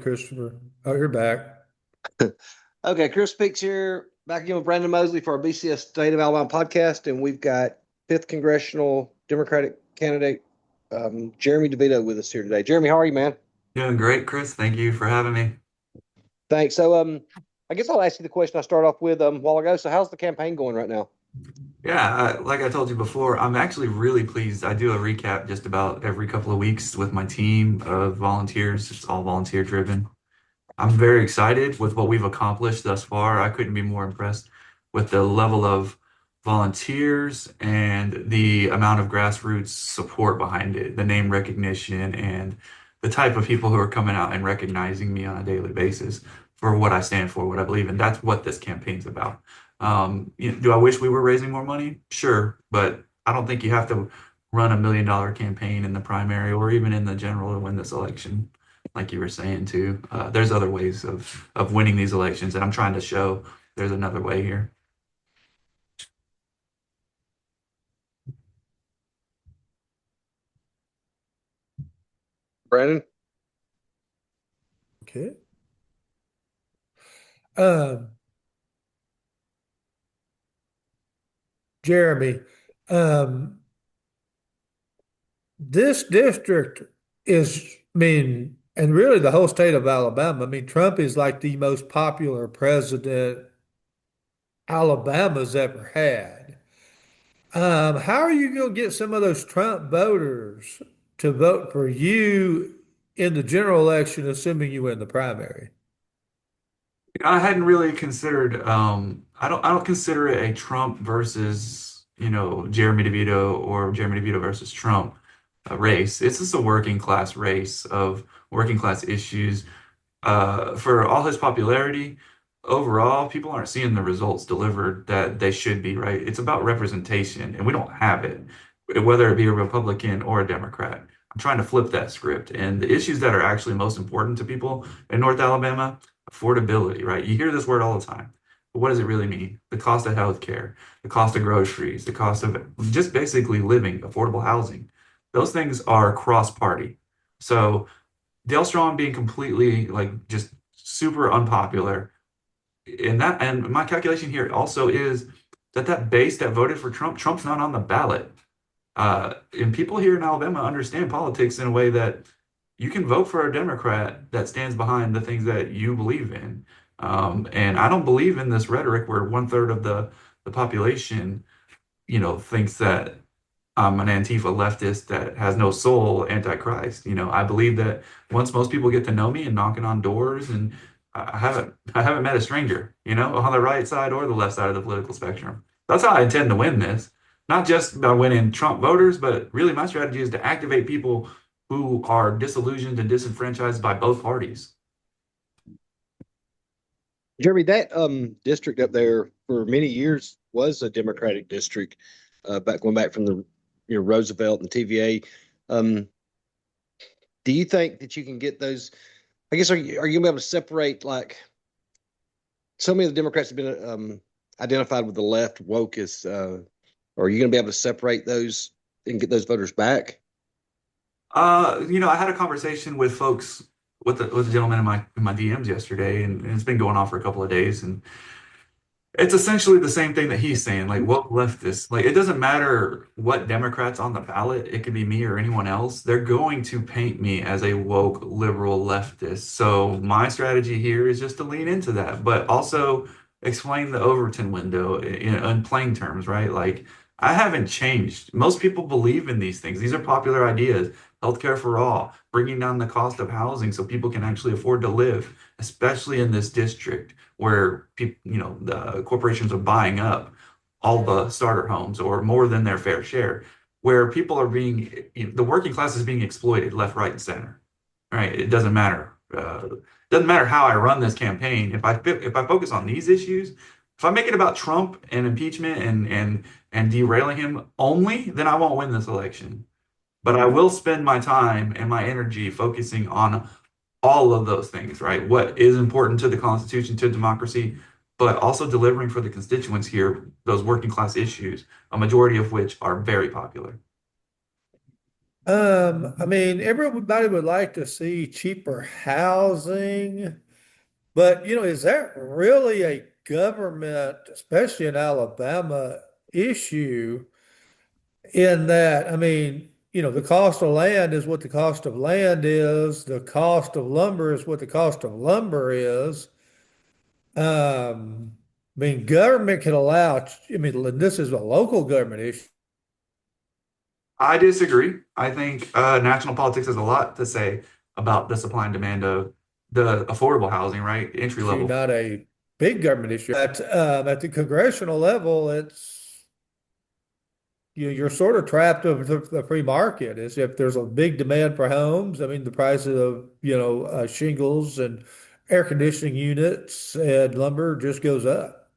Christopher. Oh, you're back. Okay, Chris Speaks here, back again with Brandon Mosley for our BCS State of Alabama podcast, and we've got fifth congressional Democratic candidate Jeremy Devito with us here today. Jeremy, how are you, man? Doing great, Chris. Thank you for having me. Thanks. I guess I'll ask you the question I started off with a while ago. So, how's the campaign going right now? Yeah, like I told you before, I'm actually really pleased. I do a recap just about every couple of weeks with my team of volunteers. It's all volunteer driven. I'm very excited with what we've accomplished thus far. I couldn't be more impressed with the level of volunteers and the amount of grassroots support behind it, the name recognition, and the type of people who are coming out and recognizing me on a daily basis for what I stand for, what I believe in. That's what this campaign's about. Do I wish we were raising more money? Sure, but I don't think you have to run $1 million campaign in the primary or even in the general to win this election like you were saying too. There's other ways of winning these elections, and I'm trying to show there's another way here. Brandon? Okay. Um, Jeremy, um, this district and really the whole state of Alabama. I mean, Trump is like the most popular president Alabama's ever had. How are you going to get some of those Trump voters to vote for you in the general election, assuming you win the primary? I hadn't really considered. I don't consider it a Trump versus Jeremy DeVito or Jeremy DeVito versus Trump race. It's just a working class race of working class issues. For all his popularity, overall, people aren't seeing the results delivered that they should be, right? It's about representation, and we don't have it, whether it be a Republican or a Democrat. I'm trying to flip that script. And the issues that are actually most important to people in North Alabama, affordability, right? You hear this word all the time. But what does it really mean? The cost of healthcare, the cost of groceries, the cost of just basically living, affordable housing. Those things are cross-party. So Dale Strong being completely like just super unpopular. And my calculation here also is that base that voted for Trump, Trump's not on the ballot. And people here in Alabama understand politics in a way that you can vote for a Democrat that stands behind the things that you believe in. And I don't believe in this rhetoric where one-third of the population, thinks that I'm an Antifa leftist that has no soul, antichrist. I believe that once most people get to know me and knocking on doors, and I haven't met a stranger, on the right side or the left side of the political spectrum. That's how I intend to win this. Not just by winning Trump voters, but really my strategy is to activate people who are disillusioned and disenfranchised by both parties. Jeremy, that district up there for many years was a Democratic district, going back from the Roosevelt and TVA. Um, do you think that you can get those? I guess are you gonna be able to separate like so many of the Democrats have been identified with the left woke as are you gonna be able to separate those and get those voters back? I had a conversation with folks with a gentleman in my DMs yesterday, and it's been going on for a couple of days, and it's essentially the same thing that he's saying, like woke leftists. Like it doesn't matter what Democrats on the ballot, it could be me or anyone else. They're going to paint me as a woke liberal leftist. So my strategy here is just to lean into that, but also explain the Overton window in plain terms, right? Like I haven't changed. Most people believe in these things. These are popular ideas. Healthcare for all, bringing down the cost of housing so people can actually afford to live, especially in this district where people, the corporations are buying up all the starter homes or more than their fair share, where people are the working class is being exploited left, right, and center. Right? It doesn't matter. Doesn't matter how I run this campaign. If I focus on these issues, if I make it about Trump and impeachment and derailing him only, then I won't win this election. But I will spend my time and my energy focusing on all of those things, right? What is important to the Constitution, to democracy, but also delivering for the constituents here, those working class issues, a majority of which are very popular. I mean, everybody would like to see cheaper housing, but is that really a government, especially in Alabama, issue? In that, I mean, the cost of land is what the cost of land is. The cost of lumber is what the cost of lumber is. I mean, government can allow, I mean, this is a local government issue. I disagree. I think national politics has a lot to say about the supply and demand of the affordable housing, right? Entry Issue, level. not a big government issue. At the congressional level, you're sort of trapped of the free market. Is if there's a big demand for homes, I mean, the price of, shingles and air conditioning units and lumber just goes up.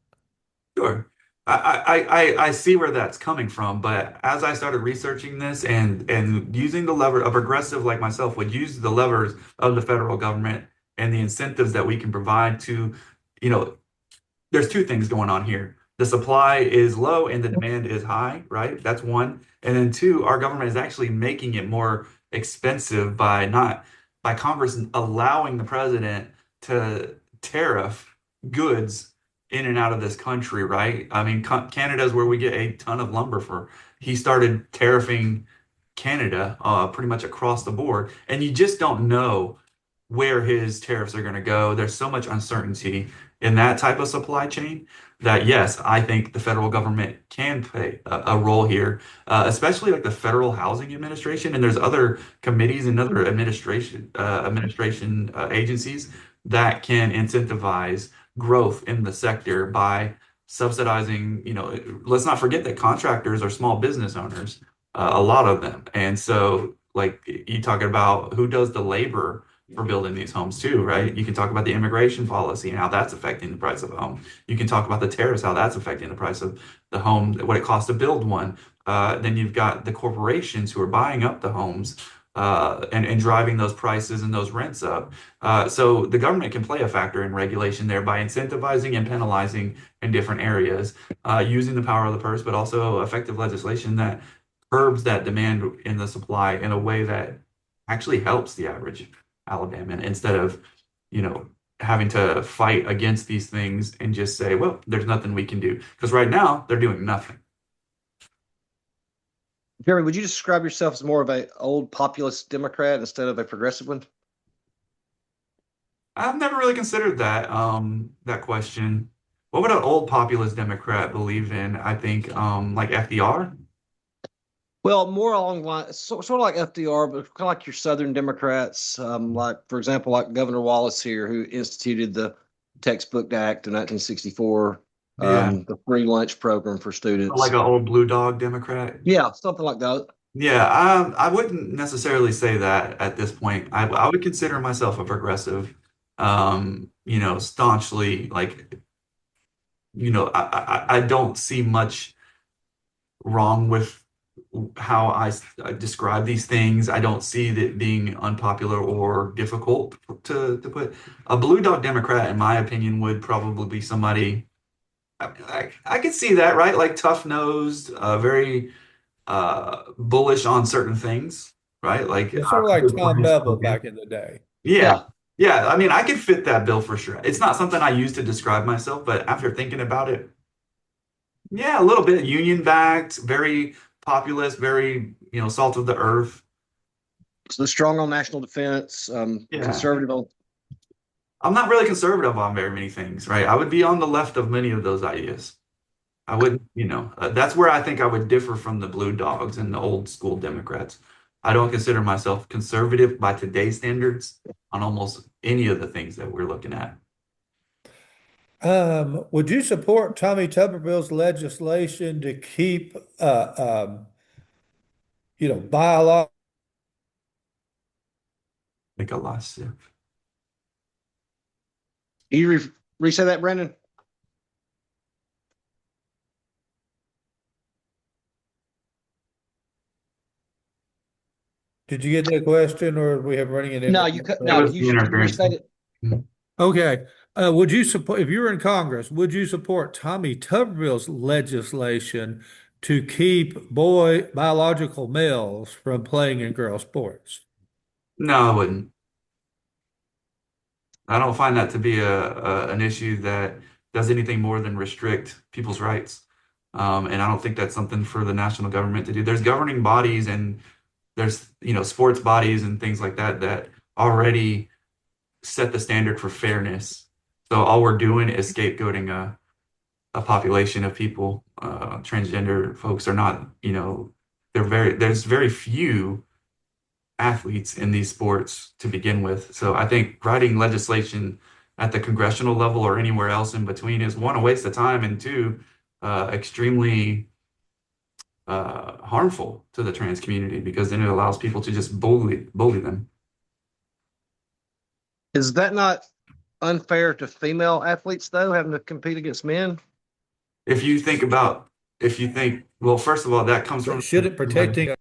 Sure. I see where that's coming from, but as I started researching this and using the lever, a progressive like myself would use the levers of the federal government and the incentives that we can provide to, you know, there's two things going on here. The supply is low and the demand is high, right? That's one. And then two, our government is actually making it more expensive by not by Congress allowing the president to tariff goods in and out of this country, right? I mean, Canada is where we get a ton of lumber for. He started tariffing Canada pretty much across the board, and you just don't know where his tariffs are going to go. There's so much uncertainty in that type of supply chain that yes, I think the federal government can play a role here, especially like the Federal Housing Administration, and there's other committees and other administration agencies that can incentivize growth in the sector by subsidizing. Let's not forget that contractors are small business owners, a lot of them, and so like you talking about who does the labor for building these homes too, right? You can talk about the immigration policy and how that's affecting the price of a home. You can talk about the tariffs, how that's affecting the price of the home, what it costs to build one. Then you've got the corporations who are buying up the homes and driving those prices and those rents up. So the government can play a factor in regulation there by incentivizing and penalizing in different areas, using the power of the purse, but also effective legislation that curbs that demand in the supply in a way that actually helps the average Alabama instead of, having to fight against these things and just say, well, there's nothing we can do. Because right now they're doing nothing. Jeremy, would you describe yourself as more of an old populist Democrat instead of a progressive one? I've never really considered that question. What would an old populist Democrat believe in? I think like FDR. Well, more along the line, sort of like FDR, but kind of like your Southern Democrats, like for example, like Governor Wallace here, who instituted the Textbook Act in 1964, Yeah. the free lunch program for Like students. an old blue dog Democrat. Yeah, something like that. Yeah, I wouldn't necessarily say that at this point. I would consider myself a progressive, staunchly like, I don't see much wrong with how I describe these things. I don't see that being unpopular or difficult to put. A blue dog Democrat, in my opinion, would probably be somebody I could see that, right? Like tough-nosed, very bullish on certain things, right? Like It's sort of like Tom plain Bevel spoken. back in the day. Yeah. Yeah. Yeah. I mean, I could fit that bill for sure. It's not something I use to describe myself, but after thinking about it, yeah, a little bit union backed, very populist, very, salt of the earth. So strong on national defense, Yeah. conservative on. I'm not really conservative on very many things, right? I would be on the left of many of those ideas. I wouldn't, that's where I think I would differ from the blue dogs and the old school Democrats. I don't consider myself conservative by today's standards on almost any of the things that we're looking at. Would you support Tommy Tuberville's legislation to keep, biological? Like a lot of You re-say that, Brandon? Did you get that question, or we have running an No, internet? you cut. it No, was you the can you interference. restate it? Okay. Would you support, if you were in Congress, would you support Tommy Tuberville's legislation to keep biological males from playing in girl sports. No, I wouldn't. I don't find that to be an issue that does anything more than restrict people's rights. And I don't think that's something for the national government to do. There's governing bodies and there's, sports bodies and things like that that already set the standard for fairness. So all we're doing is scapegoating a population of people. Transgender folks are not, there's very few athletes in these sports to begin with. So I think writing legislation at the congressional level or anywhere else in between is one, a waste of time, and two, extremely harmful to the trans community because then it allows people to just bully them. Is that not unfair to female athletes though, having to compete against men? If you think about, if you think, well, first of all, that comes But from shouldn't protecting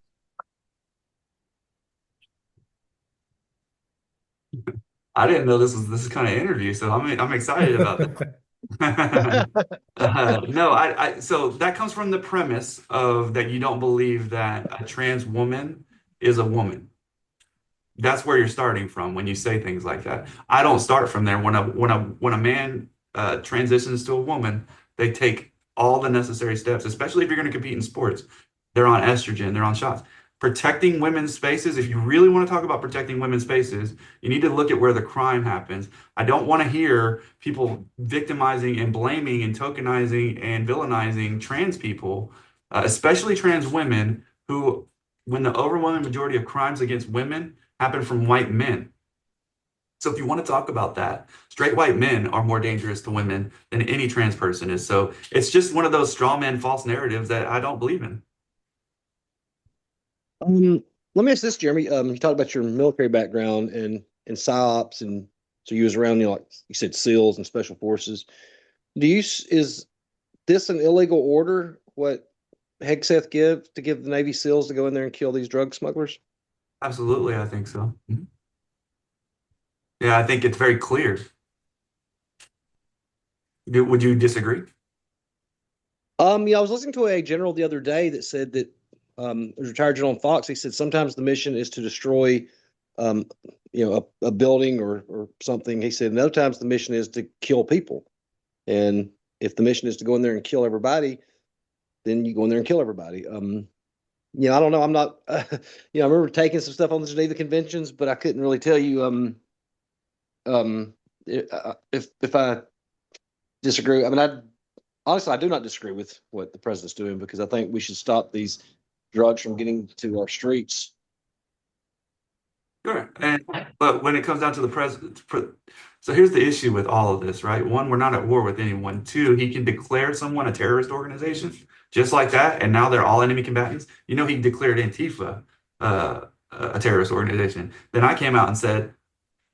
I didn't know this is kind of interview, so I'm excited about this. No, so that comes from the premise of that you don't believe that a trans woman is a woman. That's where you're starting from when you say things like that. I don't start from there. When a man transitions to a woman, they take all the necessary steps, especially if you're going to compete in sports. They're on estrogen, they're on shots. Protecting women's spaces, if you really want to talk about protecting women's spaces, you need to look at where the crime happens. I don't want to hear people victimizing and blaming and tokenizing and villainizing trans people, especially trans women who, when the overwhelming majority of crimes against women happen from white men. So if you want to talk about that, straight white men are more dangerous to women than any trans person is. So it's just one of those straw man false narratives that I don't believe in. Let me ask this, Jeremy. You talked about your military background and PsyOps, and so you was around, like you said, SEALs and special forces. Is this an illegal order? What Hegseth give the Navy SEALs to go in there and kill these drug smugglers? Absolutely, I think so. Mhm. Yeah, I think it's very clear. Would you disagree? Yeah, I was listening to a general the other day that said that it was retired General on Fox. He said sometimes the mission is to destroy, um, a building or something. He said, and other times the mission is to kill people. And if the mission is to go in there and kill everybody, then you go in there and kill everybody. I don't know. I'm not, I remember taking some stuff on the Geneva Conventions, but I couldn't really tell you, if I disagree. I mean, honestly, I do not disagree with what the president's doing because I think we should stop these drugs from getting to our streets. Sure. But when it comes down to the president, so here's the issue with all of this, right? One, we're not at war with anyone. Two, he can declare someone a terrorist organization just like that, and now they're all enemy combatants. He declared Antifa a terrorist organization. Then I came out and said,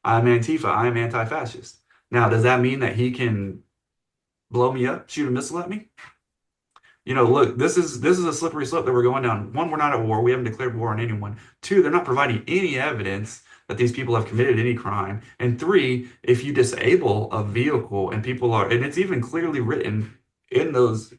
I'm Antifa, I'm anti-fascist. Now, does that mean that he can blow me up, shoot a missile at me? Look, this is a slippery slope that we're going down. One, we're not at war. We haven't declared war on anyone. Two, they're not providing any evidence that these people have committed any crime. And three, if you disable a vehicle and and it's even clearly written in those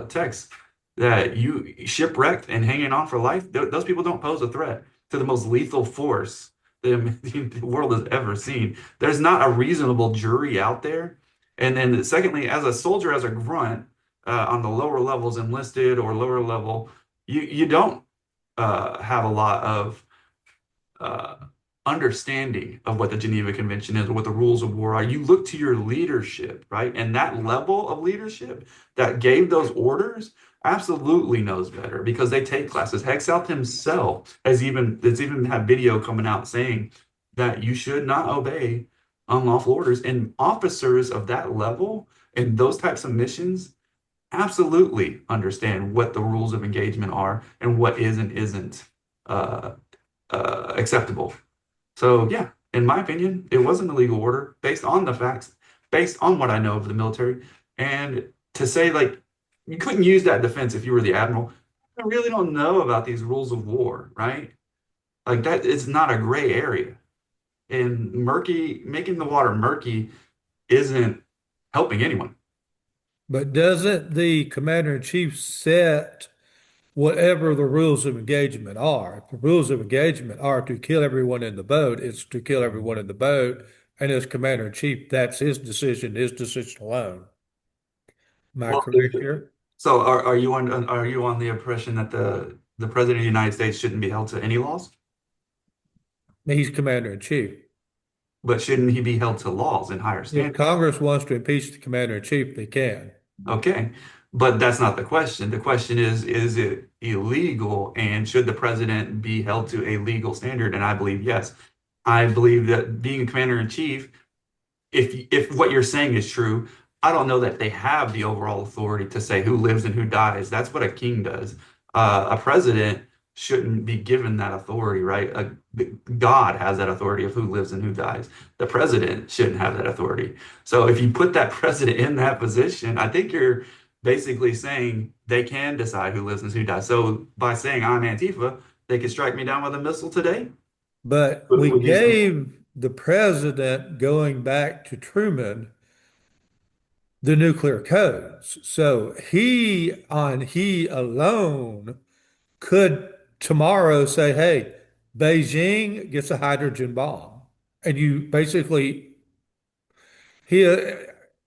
texts that you shipwrecked and hanging on for life, those people don't pose a threat to the most lethal force the world has ever seen. There's not a reasonable jury out there. And then secondly, as a soldier, as a grunt, on the lower levels, enlisted or lower level, you don't have a lot of uh, understanding of what the Geneva Convention is or what the rules of war are. You look to your leadership, right? And that level of leadership that gave those orders absolutely knows better because they take classes. Hegseth himself has even had video coming out saying that you should not obey unlawful orders. And officers of that level and those types of missions absolutely understand what the rules of engagement are and what is and isn't uh, acceptable. So yeah, in my opinion, it was an illegal order based on the facts, based on what I know of the military. And to say like you couldn't use that defense if you were the admiral, I really don't know about these rules of war, right? Like that is not a gray area. And making the water murky isn't helping anyone. But doesn't the commander in chief set whatever the rules of engagement are. If the rules of engagement are to kill everyone in the boat, it's to kill everyone in the boat. And as commander in chief, that's his decision alone. Am I Well, correct here? so are you on the impression that the president of the United States shouldn't be held to any laws? He's commander in chief. But shouldn't he be held to laws and higher If standards? Congress wants to impeach the commander in chief, they can. Okay. But that's not the question. The question is it illegal and should the president be held to a legal standard? And I believe yes. I believe that being commander in chief, if what you're saying is true, I don't know that they have the overall authority to say who lives and who dies. That's what a king does. A president shouldn't be given that authority, right? God has that authority of who lives and who dies. The president shouldn't have that authority. So if you put that president in that position, I think you're basically saying they can decide who lives and who dies. So by saying I'm Antifa, they could strike me down with a missile today. But we Would you say? gave the president, going back to Truman, the nuclear codes. So he alone could tomorrow say, hey, Beijing gets a hydrogen bomb. And you basically, he,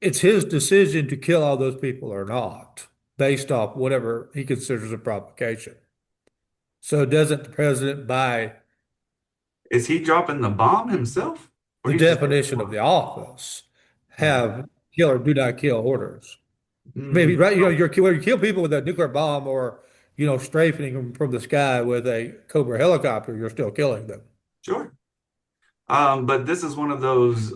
it's his decision to kill all those people or not, based off whatever he considers a provocation. So doesn't the president, by Is he dropping the bomb himself? Or the he's just definition of the office, have kill or do not kill orders? Maybe, Mhm. right, you kill people with a nuclear bomb or, strafing them from the sky with a Cobra helicopter, you're still killing them. Sure. But this is one of those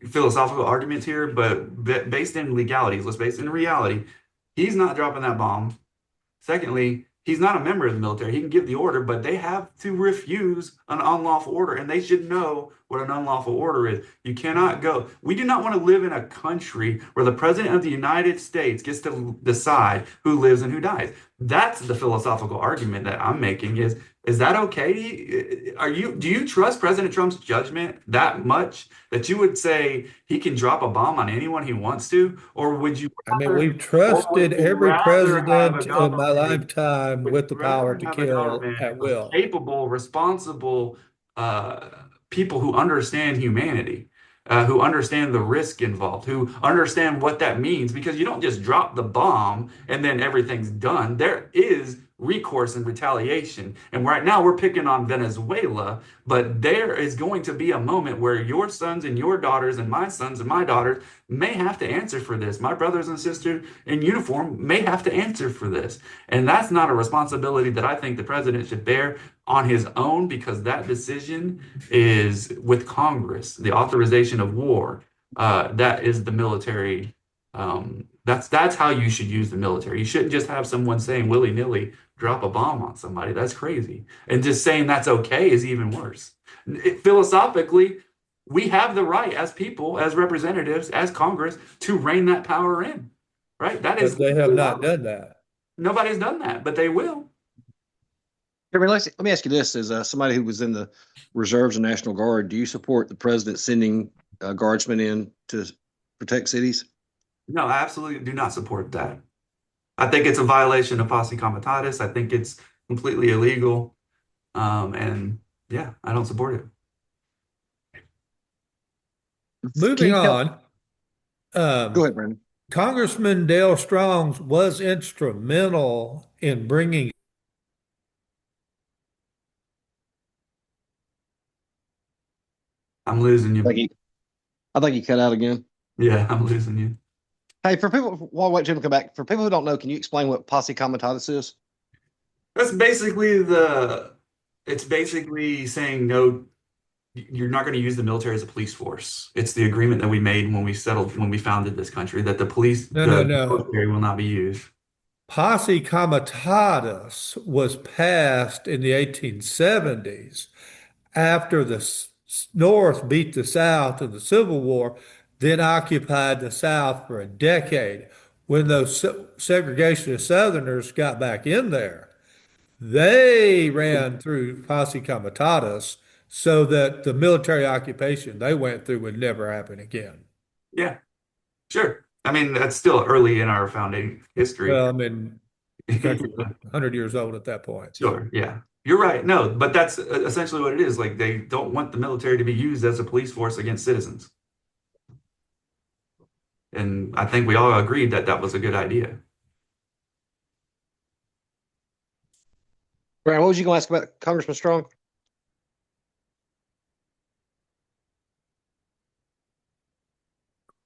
philosophical arguments here, but based in legalities, let's base it in reality. He's not dropping that bomb. Secondly, he's not a member of the military. He can give the order, but they have to refuse an unlawful order, and they should know what an unlawful order is. You cannot go. We do not want to live in a country where the president of the United States gets to decide who lives and who dies. That's the philosophical argument that I'm making is that okay? Do you trust President Trump's judgment that much that you would say he can drop a bomb on anyone he wants to? Or I mean, rather, we've or would trusted you every rather have a president in my government lifetime would with you the power rather to have a kill government at of will. capable, responsible uh, people who understand humanity, who understand the risk involved, who understand what that means? Because you don't just drop the bomb and then everything's done. There is recourse and retaliation. And right now we're picking on Venezuela, but there is going to be a moment where your sons and your daughters and my sons and my daughters may have to answer for this. My brothers and sisters in uniform may have to answer for this. And that's not a responsibility that I think the president should bear on his own because that decision is with Congress, the authorization of war. That is the military. That's how you should use the military. You shouldn't just have someone saying willy-nilly drop a bomb on somebody. That's crazy. And just saying that's okay is even worse. Philosophically, we have the right as people, as representatives, as Congress, to rein that power in. Right? That is But they have not done that. nobody's done that, but they will. I mean, let me ask you this: as somebody who was in the reserves and National Guard, do you support the president sending guardsmen in to protect cities? No, I absolutely do not support that. I think it's a violation of posse comitatus. I think it's completely illegal. And yeah, I don't support it. Can Moving you tell? on, Go um, ahead, Brandon. Congressman Dale Strong was instrumental in bringing. I'm losing I think you. he cut out again. Yeah, I'm losing you. Hey, for people, while I wait Jim to come back, for people who don't know, can you explain what posse comitatus is? That's basically it's basically saying no, you're not going to use the military as a police force. It's the agreement that we made when we founded this country, that No, no, the no. military will not be used. Posse comitatus was passed in the 1870s after the North beat the South in the Civil War, then occupied the South for a decade. When those segregationist Southerners got back in there, they ran through posse comitatus so that the military occupation they went through would never happen again. Yeah, sure. I mean, that's still early in our founding history. Well, I mean, The country was 100 years old at that point. Sure, yeah. You're right. No, but that's essentially what it is. Like they don't want the military to be used as a police force against citizens. And I think we all agreed that that was a good idea. Brian, what was you going to ask about Congressman Strong?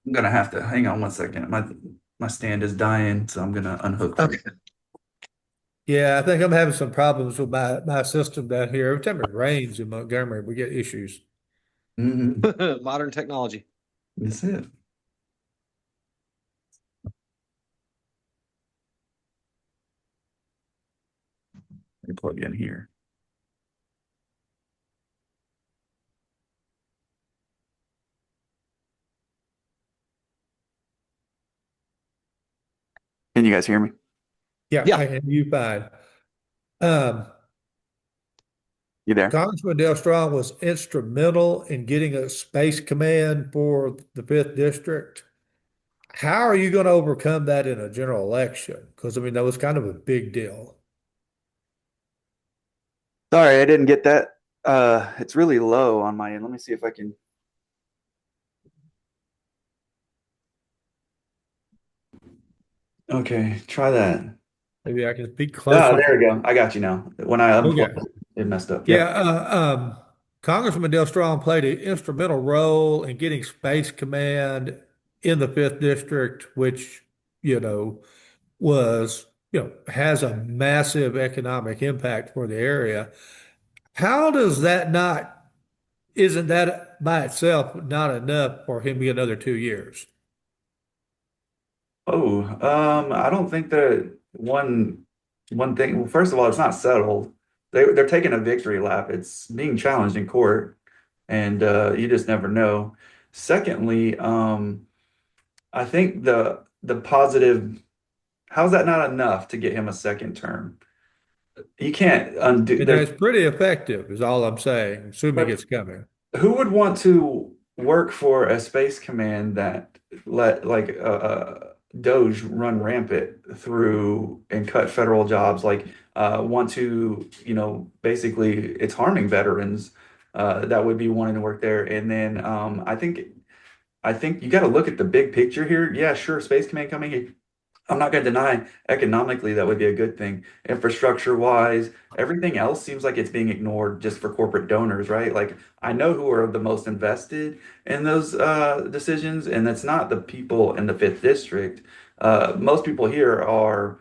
I'm gonna have to hang on one second. My stand is dying, so I'm gonna unhook. Okay. Yeah, I think I'm having some problems with my system down here. Every time it rains in Montgomery, we get issues. Modern technology. That's it. Let me plug in here. Can you guys hear me? Yeah, Yeah. I can you fine. Um, You there? Congressman Dale Strong was instrumental in getting a space command for the fifth district. How are you going to overcome that in a general election? Because I mean, that was kind of a big deal. Sorry, I didn't get that. It's really low on my end. Let me see if I can. Okay, try that. Maybe I can speak Ah, closer. there we go. I got you now. When I Okay. unplugged, it messed up. Yeah, Yep. Congressman Dale Strong played an instrumental role in getting Space Command in the fifth district, which, you know, was, has a massive economic impact for the area. How does that not, isn't that by itself not enough for him to get another 2 years? Oh, I don't think that one thing. Well, first of all, it's not settled. They're taking a victory lap. It's being challenged in court, and you just never know. Secondly, I think the positive. How's that not enough to get him a second term? You can't undo. And There's it's pretty effective, is all I'm saying, assuming but it's coming. who would want to work for a space command that let like Doge run rampant through and cut federal jobs? Like want to, basically it's harming veterans that would be wanting to work there. And then I think you got to look at the big picture here. Yeah, sure, Space Command coming. I'm not going to deny economically that would be a good thing. Infrastructure wise, everything else seems like it's being ignored just for corporate donors, right? Like I know who are the most invested in those decisions, and that's not the people in the fifth district. Most people here are,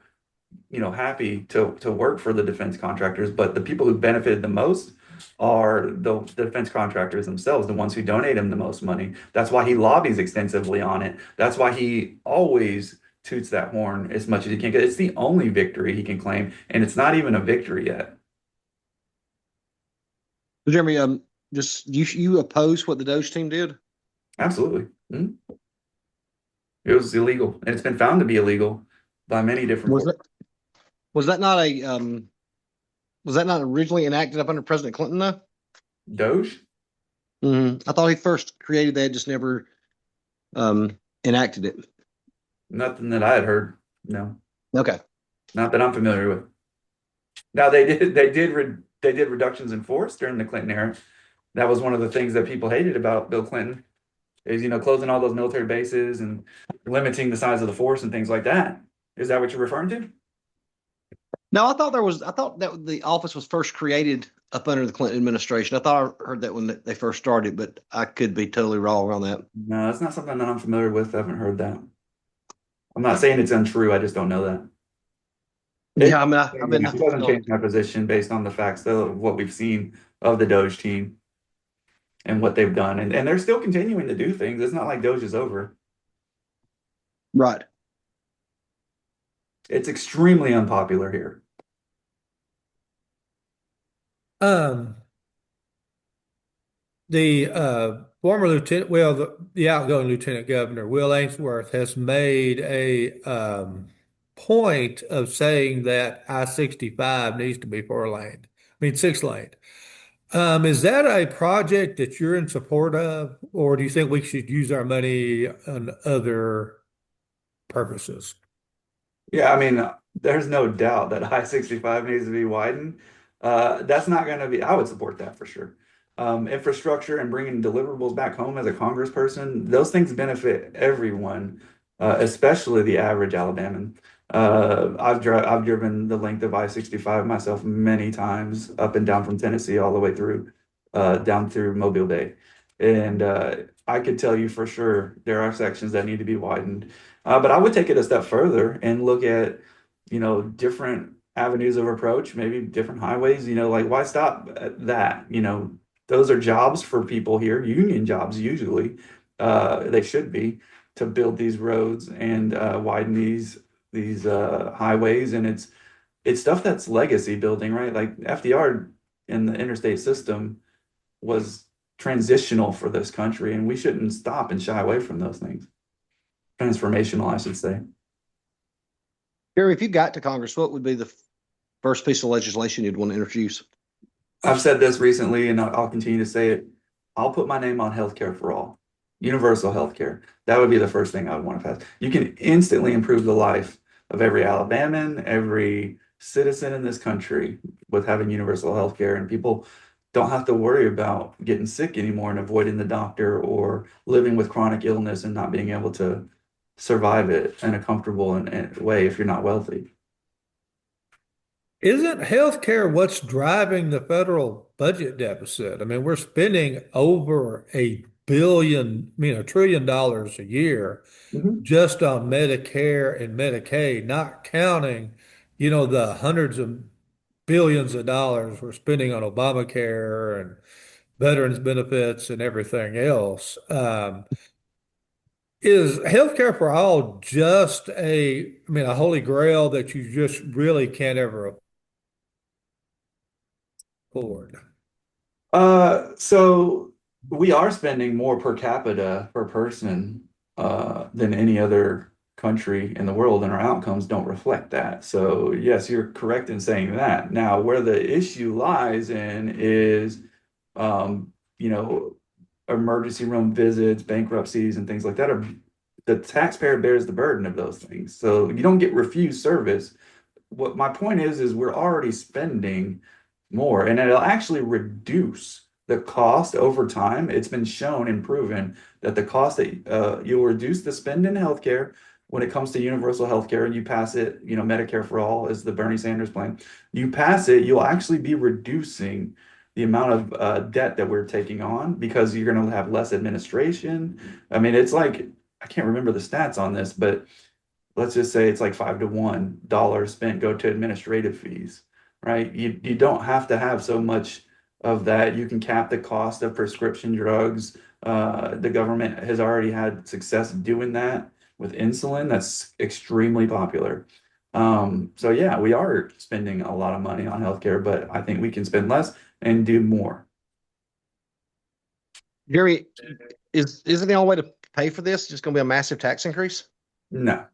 happy to work for the defense contractors, but the people who benefited the most are the defense contractors themselves, the ones who donate him the most money. That's why he lobbies extensively on it. That's why he always toots that horn as much as he can. 'Cause it's the only victory he can claim, and it's not even a victory yet. Jeremy, just you oppose what the Doge team did? Absolutely. Mhm. It was illegal, and it's been found to be illegal by many different Was courts. that was that not a was that not originally enacted up under President Clinton though? Doge? I thought he first created that, just never enacted it. Nothing that I had heard. No, Okay. not that I'm familiar with. Now they did reductions in force during the Clinton era. That was one of the things that people hated about Bill Clinton is closing all those military bases and limiting the size of the force and things like that. Is that what you're referring to? No, I thought that the office was first created up under the Clinton administration. I thought I heard that when they first started, but I could be totally wrong on that. No, it's not something that I'm familiar with. I haven't heard that. I'm not saying it's untrue. I just don't know that. Yeah, I mean, I've been It doesn't change my position based on the facts of what we've seen of the Doge team and what they've done. And they're still continuing to do things. It's not like Doge is over. right. It's extremely unpopular here. Um, the former lieutenant, well, the outgoing lieutenant governor, Will Ainsworth, has made a point of saying that I-65 needs to be 4 lane. I mean, 6 lane. Is that a project that you're in support of, or do you think we should use our money on other purposes? Yeah, I mean, there's no doubt that I-65 needs to be widened. That's not going to be, I would support that for sure. Infrastructure and bringing deliverables back home as a congressperson, those things benefit everyone, especially the average Alabaman. I've driven the length of I-65 myself many times, up and down from Tennessee all the way through, down through Mobile Bay. And I could tell you for sure there are sections that need to be widened. But I would take it a step further and look at, different avenues of approach, maybe different highways, like why stop at that? Those are jobs for people here, union jobs usually. They should be to build these roads and widen these highways. And it's stuff that's legacy building, right? Like FDR in the interstate system was transitional for this country, and we shouldn't stop and shy away from those things. Transformational, I should say. Jerry, if you got to Congress, what would be the first piece of legislation you'd want to introduce? I've said this recently, and I'll continue to say it. I'll put my name on healthcare for all, universal healthcare. That would be the first thing I would want to pass. You can instantly improve the life of every Alabaman, every citizen in this country with having universal healthcare, and people don't have to worry about getting sick anymore and avoiding the doctor or living with chronic illness and not being able to survive it in a comfortable way if you're not wealthy. Isn't healthcare what's driving the federal budget deficit? I mean, we're spending over $1 trillion a year Mhm. just on Medicare and Medicaid, not counting, the hundreds of billions of dollars we're spending on Obamacare and veterans benefits and everything else. Is healthcare for all just a holy grail that you just really can't ever afford? So we are spending more per capita per person than any other country in the world, and our outcomes don't reflect that. So yes, you're correct in saying that. Now, where the issue lies in is, um, you know, emergency room visits, bankruptcies, and things like that are the taxpayer bears the burden of those things. So you don't get refused service. What my point is we're already spending more, and it'll actually reduce the cost over time. It's been shown and proven that the cost that you'll reduce the spend in healthcare when it comes to universal healthcare, and you pass it, Medicare for all is the Bernie Sanders plan. You pass it, you'll actually be reducing the amount of debt that we're taking on because you're going to have less administration. I mean, it's like, I can't remember the stats on this, but let's just say it's like 5 to 1 dollar spent go to administrative fees, right? You don't have to have so much of that. You can cap the cost of prescription drugs. The government has already had success doing that with insulin. That's extremely popular. So yeah, we are spending a lot of money on healthcare, but I think we can spend less and do more. Jerry, isn't the only way to pay for this just going to be a massive tax increase? No.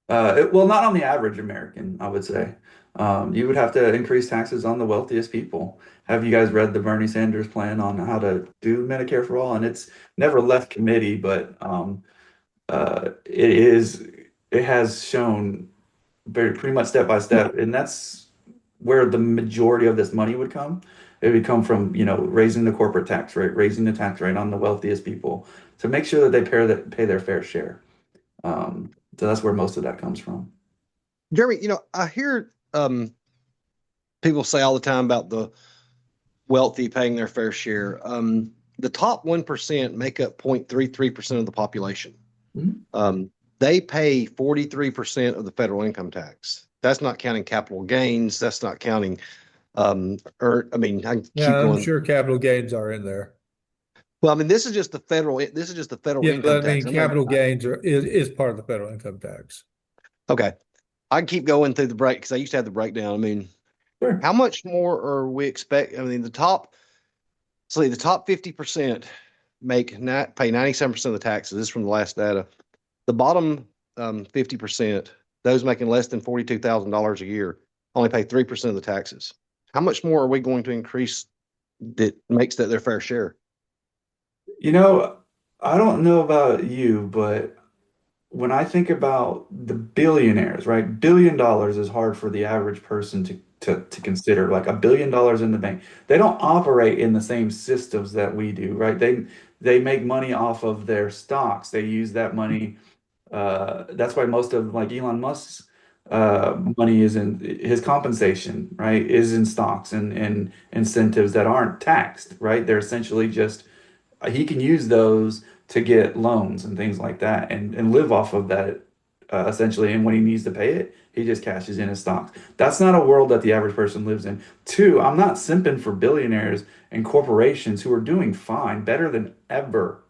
Well, not on the average American, I would say. You would have to increase taxes on the wealthiest people. Have you guys read the Bernie Sanders plan on how to do Medicare for all? And it's never left committee, but it has shown pretty much step by step, and that's where the majority of this money would come. It would come from, raising the corporate tax rate, raising the tax rate on the wealthiest people to make sure that they pay their fair share. So that's where most of that comes from. Jeremy, I hear people say all the time about the wealthy paying their fair share. The top 1% make up 0.33% of the population. Mhm. They pay 43% of the federal income tax. That's not counting capital gains. That's not counting, I can keep Yeah, I'm going. sure capital gains are in there. Well, this is just the federal Yeah, income but I tax. mean, capital gains is part of the federal income tax. Okay. I can keep going through the break because I used to have the breakdown. Sure. How much more are we expect? The top 50% pay 97% of the taxes. This is from the last data. The bottom 50%, those making less than $42,000 a year, only pay 3% of the taxes. How much more are we going to increase that makes that their fair share? You know, I don't know about you, but when I think about the billionaires, right? $1 billion is hard for the average person to consider. Like $1 billion in the bank. They don't operate in the same systems that we do, right? They make money off of their stocks. They use that money. That's why most of like Elon Musk's money is in his compensation, right? Is in stocks and incentives that aren't taxed, right? They're essentially just he can use those to get loans and things like that and live off of that essentially. And when he needs to pay it, he just cashes in his stocks. That's not a world that the average person lives in. Two, I'm not simping for billionaires and corporations who are doing fine, better than ever,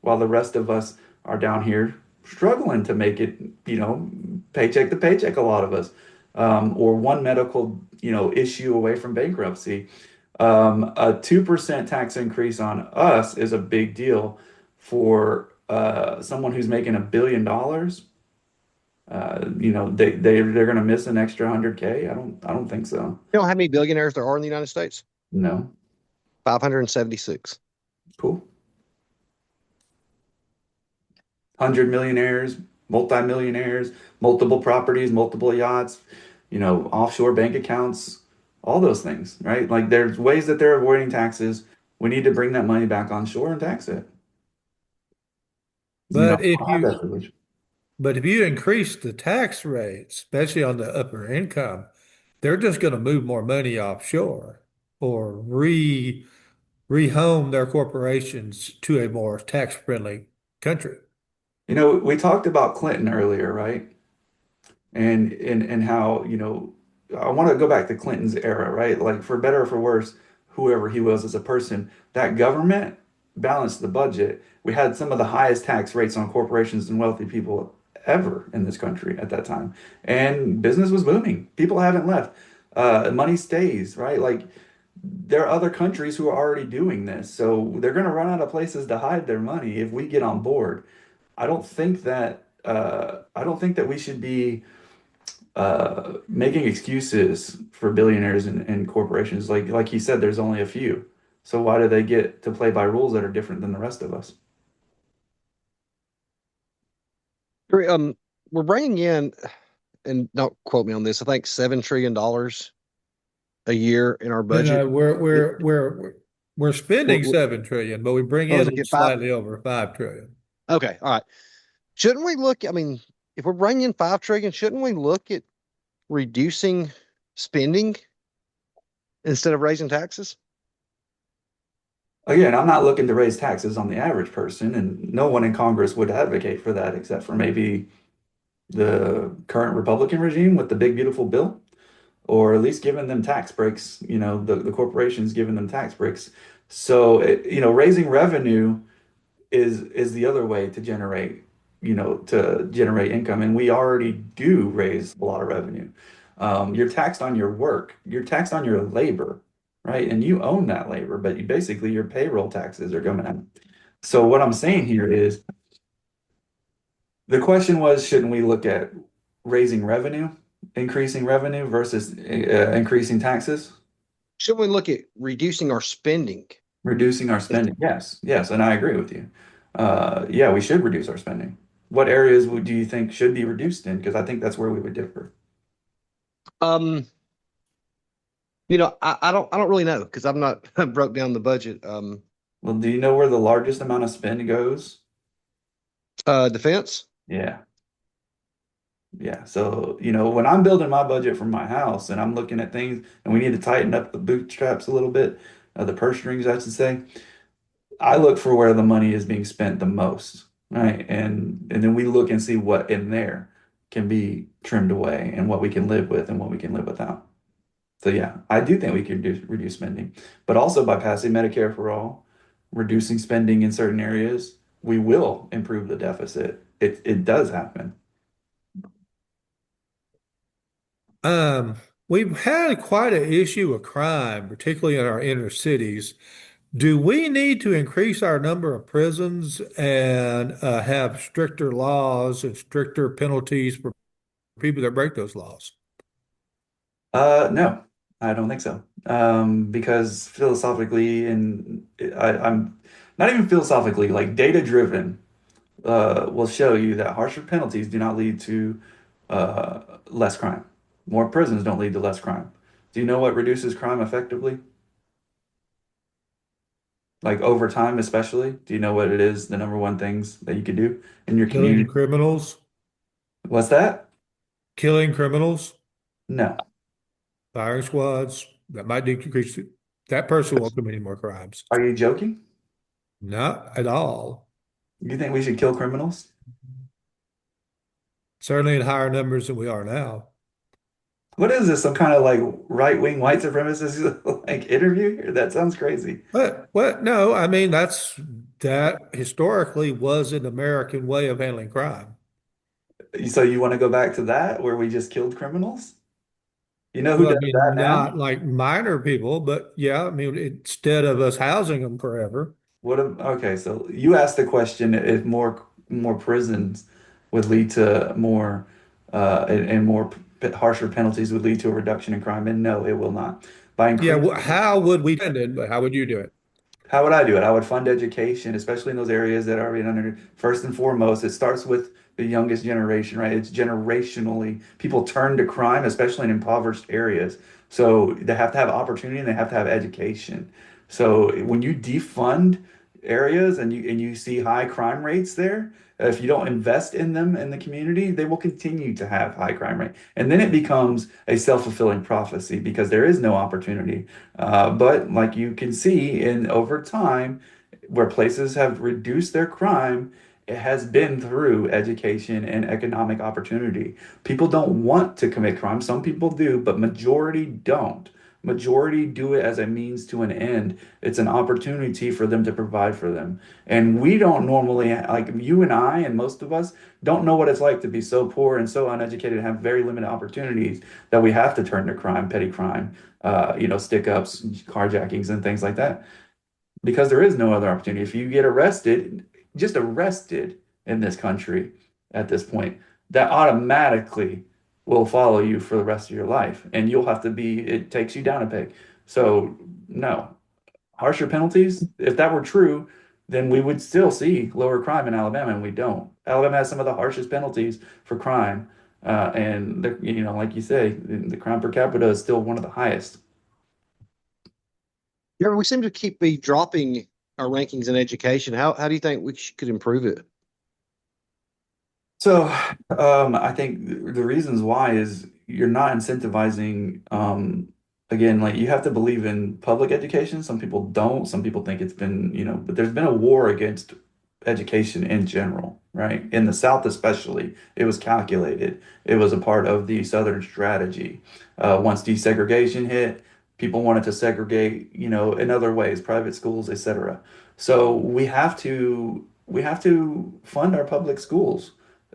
while the rest of us are down here struggling to make it, paycheck to paycheck, a lot of us, or one medical, issue away from bankruptcy. A 2% tax increase on us is a big deal for someone who's making $1 billion. They're going to miss an extra 100K. I don't think so. You know how many billionaires there are in the United States? No. 576. Cool. 100 millionaires, multimillionaires, multiple properties, multiple yachts, offshore bank accounts, all those things, right? Like there's ways that they're avoiding taxes. We need to bring that money back on shore and tax it. But We if don't have you that privilege. but if you increase the tax rate, especially on the upper income, they're just going to move more money offshore or rehome their corporations to a more tax-friendly country. We talked about Clinton earlier, right? And how, I want to go back to Clinton's era, right? Like for better or for worse, whoever he was as a person, that government balanced the budget. We had some of the highest tax rates on corporations and wealthy people ever in this country at that time. And business was booming. People haven't left. Money stays, right? Like there are other countries who are already doing this. So they're going to run out of places to hide their money if we get on board. I don't think that we should be making excuses for billionaires and corporations. Like he said, there's only a few. So why do they get to play by rules that are different than the rest of us? We're bringing in, and don't quote me on this, I think $7 trillion a year in our No, no, budget. we're It- we're we're we're we're- spending we're- 7 trillion, but we bring oh, is in it five? slightly over 5 trillion. Okay, all right. Shouldn't we look? I mean, if we're bringing in 5 trillion, shouldn't we look at reducing spending instead of raising taxes? Again, I'm not looking to raise taxes on the average person, and no one in Congress would advocate for that except for maybe the current Republican regime with the big beautiful bill, or at least giving them tax breaks, the corporations giving them tax breaks. So, raising revenue is the other way to generate income, and we already do raise a lot of revenue. You're taxed on your work, you're taxed on your labor, right? And you own that labor, but basically your payroll taxes are coming out. So what I'm saying here is the question was, shouldn't we look at raising revenue, increasing revenue versus increasing taxes? Shouldn't we look at reducing our spending? Reducing our spending. Yes, yes, and I agree with you. Yeah, we should reduce our spending. What areas do you think should be reduced in? Because I think that's where we would differ. Um, I don't really know because I'm not I broke down the budget. Well, do you know where the largest amount of spend goes? Defense. Yeah. Yeah. So, when I'm building my budget for my house and I'm looking at things and we need to tighten up the bootstraps a little bit, the purse strings, I should say, I look for where the money is being spent the most, right? And then we look and see what in there can be trimmed away and what we can live with and what we can live without. So yeah, I do think we can reduce spending, but also by passing Medicare for all, reducing spending in certain areas, we will improve the deficit. It does happen. Um, we've had quite an issue with crime, particularly in our inner cities. Do we need to increase our number of prisons and have stricter laws and stricter penalties for people that break those laws? No, I don't think so. Because philosophically, and I'm not even philosophically, like data driven. will show you that harsher penalties do not lead to less crime. More prisons don't lead to less crime. Do you know what reduces crime effectively? Like over time, especially? Do you know what it is, the number one things that you could do in your Killing community? criminals, What's that? killing criminals, No. firing squads, that might decrease it. That person won't commit any more crimes. Are you joking? Not at all. You think we should kill criminals? Certainly in higher numbers than we are now. What is this? Some kind of like right-wing white supremacist like interview here? That sounds crazy. What? No, I mean that historically was an American way of handling crime. So you want to go back to that where we just killed criminals? You know who Well, I does that mean, now? not like minor people, but yeah, I mean, instead of us housing them forever. Okay, so you asked the question if more prisons would lead to more and more harsher penalties would lead to a reduction in crime, and no, it will not. By Yeah, increasing how would we fund it? But how would you do it? How would I do it? I would fund education, especially in those areas that are being under. First and foremost, it starts with the youngest generation, right? It's generationally people turn to crime, especially in impoverished areas. So they have to have opportunity and they have to have education. So when you defund areas and you see high crime rates there, if you don't invest in them in the community, they will continue to have high crime rate. And then it becomes a self-fulfilling prophecy because there is no opportunity. But like you can see in over time, where places have reduced their crime, it has been through education and economic opportunity. People don't want to commit crime. Some people do, but majority don't. Majority do it as a means to an end. It's an opportunity for them to provide for them. And we don't normally, like you and I and most of us, don't know what it's like to be so poor and so uneducated and have very limited opportunities that we have to turn to crime, petty crime, stick ups, carjackings, and things like that because there is no other opportunity. If you get arrested, just arrested in this country at this point, that automatically will follow you for the rest of your life. And you'll have to it takes you down a peg. So, no, harsher penalties, if that were true, then we would still see lower crime in Alabama, and we don't. Alabama has some of the harshest penalties for crime. And, like you say, the crime per capita is still one of the highest. Yeah, we seem to keep be dropping our rankings in education. How do you think could improve it? So, I think the reasons why is you're not incentivizing, again, like you have to believe in public education. Some people don't. Some people think it's been, but there's been a war against education in general, right? In the South, especially, it was calculated. It was a part of the Southern strategy. Once desegregation hit, people wanted to segregate, in other ways, private schools, etc. So we have to fund our public schools.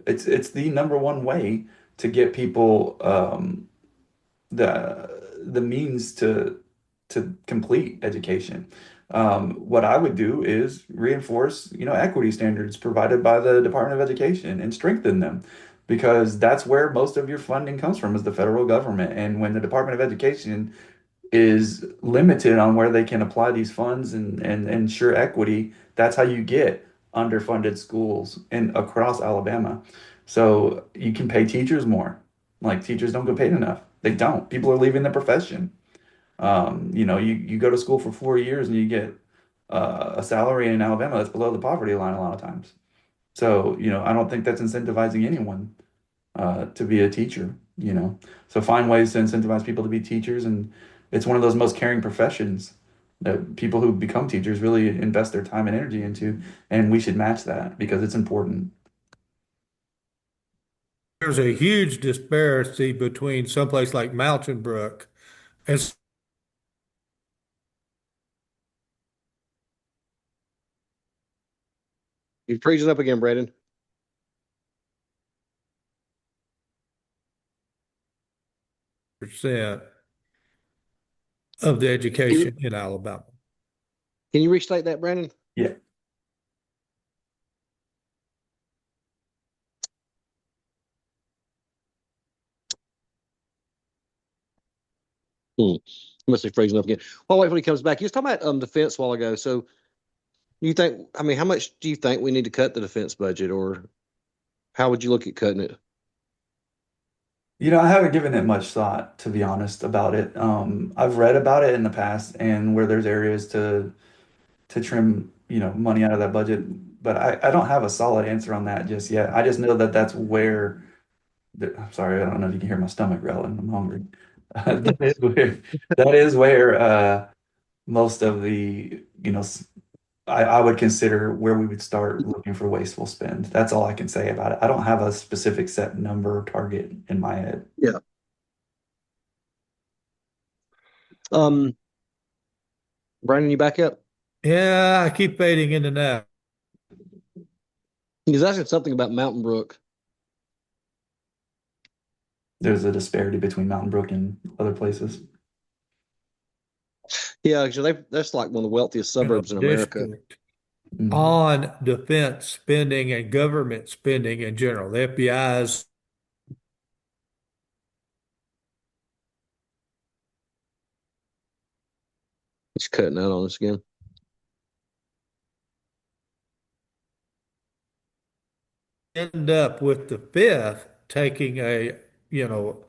It's the number one way to get people the means to complete education. What I would do is reinforce, equity standards provided by the Department of Education and strengthen them because that's where most of your funding comes from is the federal government. And when the Department of Education is limited on where they can apply these funds and ensure equity, that's how you get underfunded schools in across Alabama. So you can pay teachers more. Like teachers don't get paid enough. They don't. People are leaving the profession. You go to school for 4 years and you get a salary in Alabama that's below the poverty line a lot of times. So, I don't think that's incentivizing anyone to be a teacher. So find ways to incentivize people to be teachers, and it's one of those most caring professions that people who become teachers really invest their time and energy into, and we should match that because it's important. There's a huge disparity between someplace like Mountain Brook and You're freezing up again, Brandon. percent of the Can you, education in Alabama. can you restate that, Brandon? Yeah. Hmm. Must be freezing up again. Well, wait when he comes back. He was talking about defense a while ago. So You think, I mean, how much do you think we need to cut the defense budget, or how would you look at cutting it? I haven't given it much thought, to be honest, about it. I've read about it in the past and where there's areas to trim, money out of that budget, but I don't have a solid answer on that just yet. I just know that that's where I'm sorry, I don't know if you can hear my stomach growling. I'm hungry. That is where most of the, I would consider where we would start looking for wasteful spend. That's all I can say about it. I don't have a specific set number or target in my head. Yeah. Um, Brandon, you back up? Yeah, I keep fading in and out. He was asking something about Mountain Brook. There's a disparity between Mountain Brook and other places. Yeah, because that's like one of the wealthiest General suburbs in America. district Mhm. on defense spending and government spending in general. The FBI's It's cutting out on us again. end up with the fifth taking a, you know,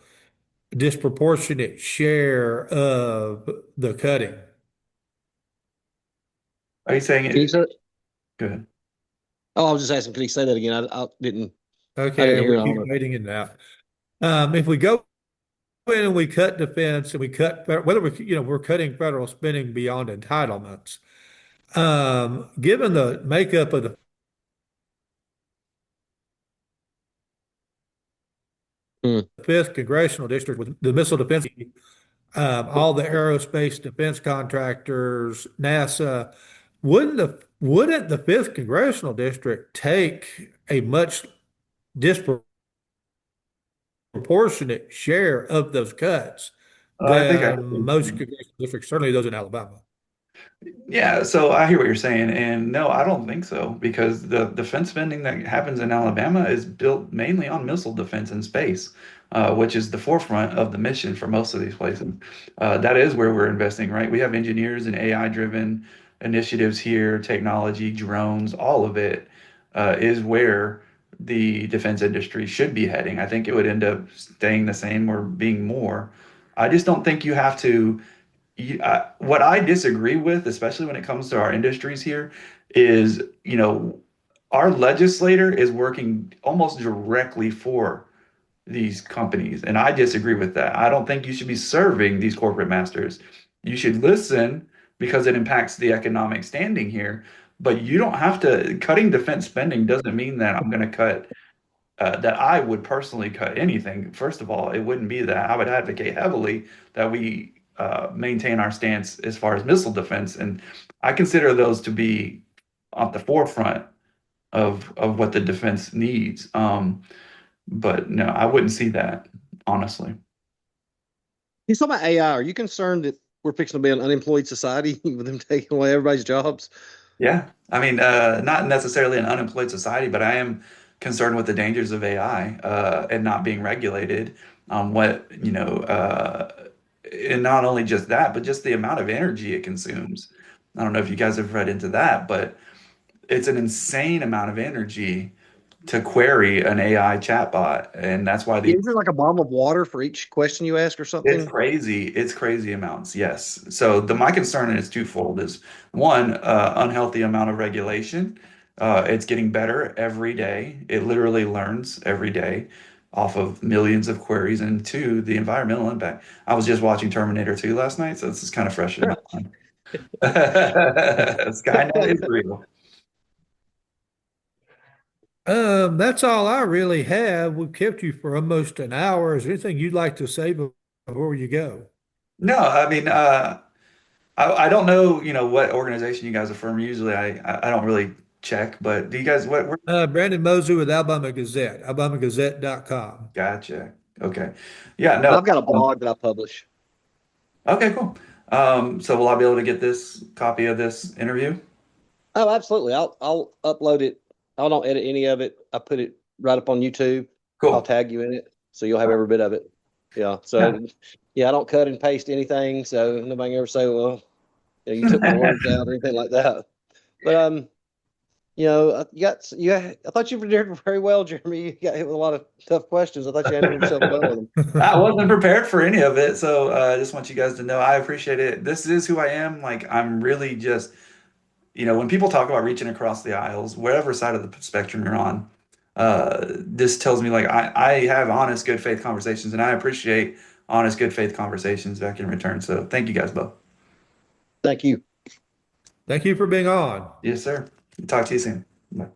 disproportionate share of the cutting. Are you saying Can you it? say? Good. Oh, I was just asking. Can you say that again? I Okay, didn't hear we it. I don't keep know. fading in and out. If we go in and we cut defense and we cut whether we're cutting federal spending beyond entitlements. Given the makeup of the Hmm. fifth congressional district with the missile defense, all the aerospace defense contractors, NASA, wouldn't the fifth congressional district take a much disproportionate share of those cuts I think I than most congressional districts, certainly those in Alabama? Yeah, so I hear what you're saying, and no, I don't think so because the defense spending that happens in Alabama is built mainly on missile defense and space, which is the forefront of the mission for most of these places. That is where we're investing, right? We have engineers and AI-driven initiatives here, technology, drones, all of it is where the defense industry should be heading. I think it would end up staying the same or being more. I just don't think you have to what I disagree with, especially when it comes to our industries here, is, our legislator is working almost directly for these companies. And I disagree with that. I don't think you should be serving these corporate masters. You should listen because it impacts the economic standing here. But you don't have to, cutting defense spending doesn't mean that I'm going to cut that I would personally cut anything. First of all, it wouldn't be that. I would advocate heavily that we maintain our stance as far as missile defense, and I consider those to be at the forefront of what the defense needs. But no, I wouldn't see that, honestly. You talking about AI? Are you concerned that we're fixing to be an unemployed society with them taking away everybody's jobs? Yeah, I mean, not necessarily an unemployed society, but I am concerned with the dangers of AI and not being regulated. What, and not only just that, but just the amount of energy it consumes. I don't know if you guys have read into that, but it's an insane amount of energy to query an AI chatbot, and that's why Yeah, the is there like a bomb of water for each question you ask or it's something? crazy. It's crazy amounts. Yes. So my concern is twofold. Is one, unhealthy amount of regulation. It's getting better every day. It literally learns every day off of millions of queries. And two, the environmental impact. I was just watching Terminator 2 last night, so this is kind of fresh in my mind. Skynet is real. That's all I really have. We've kept you for almost an hour. Is there anything you'd like to say before you go? No, I mean, I don't know, what organization you guys are from. Usually, I don't really check, but do you guys what? Brandon Mosley with Alabama Gazette, alabamagazette.com. Gotcha. Okay. Yeah, no. I've got a blog that I publish. Okay, cool. So will I be able to get this copy of this interview? Oh, absolutely. I'll upload it. I don't edit any of it. I put it right up on YouTube. I'll Cool. tag you in it, so you'll have every bit of it. Yeah. Yeah. So, yeah, I don't cut and paste anything, so nobody can ever say, "Well, you took my words out" or anything like that. But I thought you did very well, Jeremy. You got hit with a lot of tough questions. I thought you handled yourself well with them. I wasn't prepared for any of it, so I just want you guys to know I appreciate it. This is who I am. Like, I'm really just, when people talk about reaching across the aisles, whatever side of the spectrum you're on, this tells me like I have honest, good faith conversations, and I appreciate honest, good faith conversations back in return. So thank you guys both. Thank you. Thank you for being on. Yes, sir. Talk to you soon. Bye.